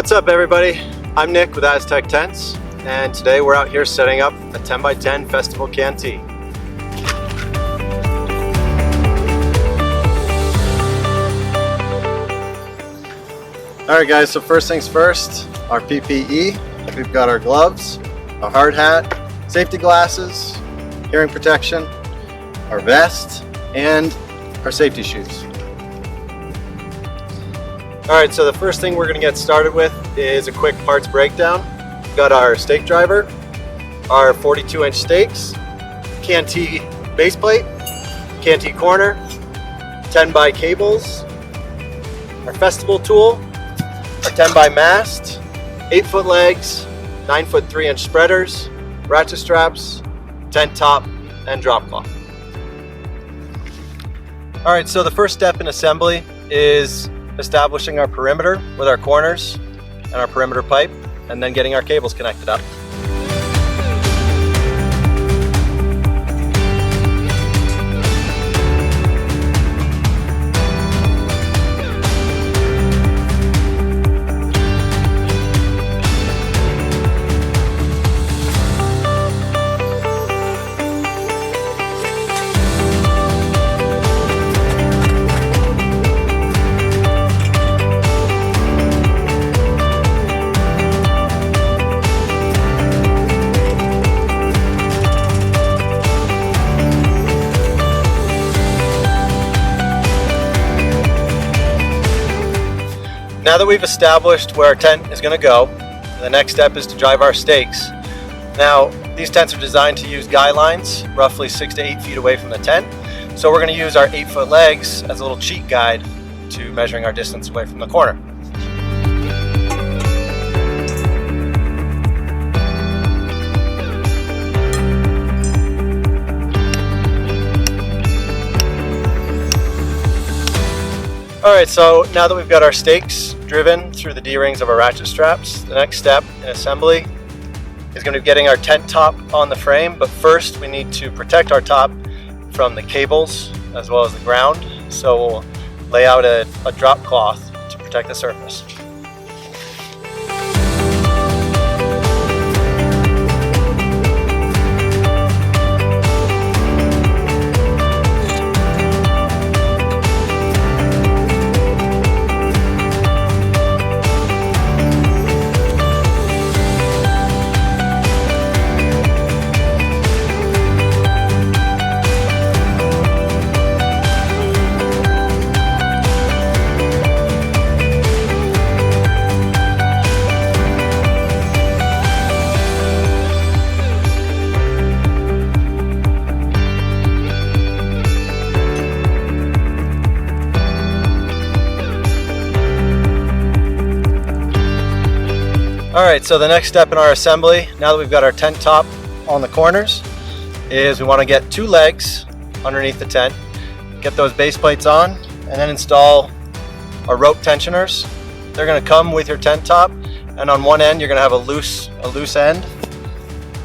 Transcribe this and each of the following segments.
What's up everybody? I'm Nick with Aztec Tents, and today we're out here setting up a 10x10 festival canteen. Alright guys, so first things first, our PPE. We've got our gloves, a hard hat, safety glasses, hearing protection, our vest, and our safety shoes. Alright, so the first thing we're going to get started with is a quick parts breakdown. We've got our stake driver, our 42-inch stakes, Canty base plate, Canty corner, 10x cables, our festival tool, our 10x mast, 8-foot legs, 9-foot 3-inch spreaders, ratchet straps, tent top, and drop cloth. Alright, so the first step in assembly is establishing our perimeter with our corners and our perimeter pipe, and then getting our cables connected up. Now that we've established where our tent is going to go, the next step is to drive our stakes. Now, these tents are designed to use guy lines roughly 6 to 8 feet away from the tent. So we're going to use our 8-foot legs as a little cheat guide to measuring our distance away from the corner. Alright, so now that we've got our stakes driven through the D-rings of our ratchet straps, the next step in assembly is going to be getting our tent top on the frame, but first we need to protect our top from the cables as well as the ground, so we'll lay out a drop cloth to protect the surface. Alright, so the next step in our assembly, now that we've got our tent top on the corners, is we want to get 2 legs underneath the tent, get those base plates on, and then install our rope tensioners. They're going to come with your tent top, and on one end you're going to have a loose end.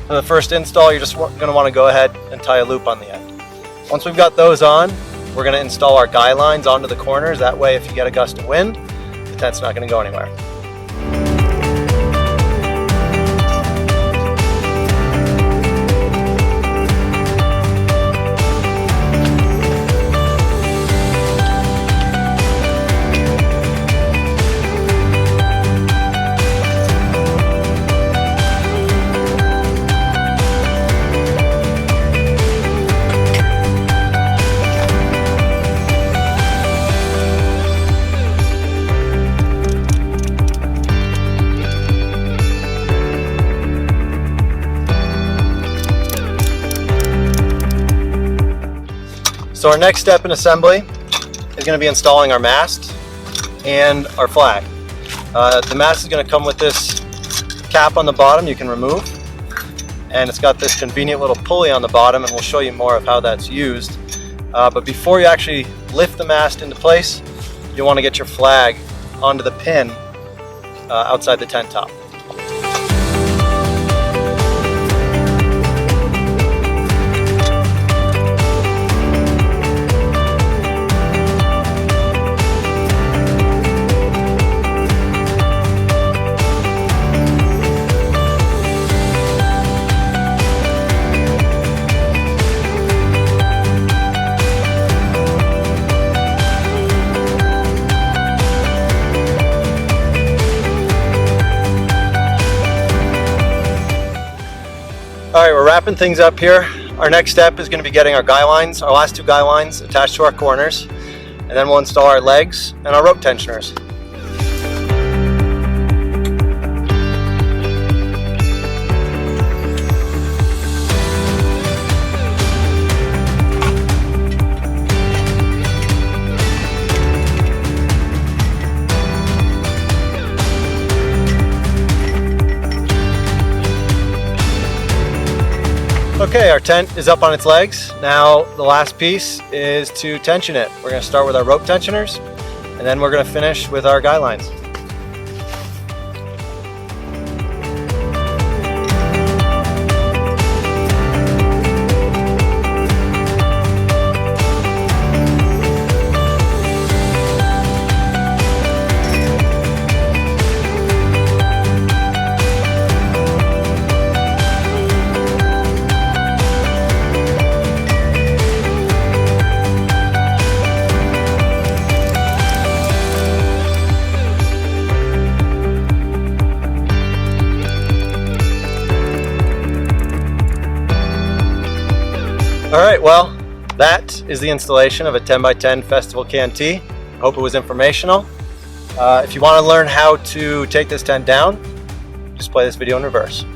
For the first install, you're just going to want to go ahead and tie a loop on the end. Once we've got those on, we're going to install our guy lines onto the corners. That way, if you get a gust of wind, the tent's not going to go anywhere. So our next step in assembly is going to be installing our mast and our flag. The mast is going to come with this cap on the bottom you can remove, and it's got this convenient little pulley on the bottom, and we'll show you more of how that's used. But before you actually lift the mast into place, you want to get your flag onto the pin outside the tent top. right, we're wrapping things up here. Our next step is going to be getting our guy lines, our last two guy lines attached to our corners, and then we'll install our legs and our rope tensioners. Okay, our tent is up on its legs. Now the last piece is to tension it. We're going to start with our rope tensioners, and then we're going to finish with our guy lines. Alright, well, that is the installation of a 10x10 festival canteen. I hope it was informational. If you want to learn how to take this tent down, just play this video in reverse.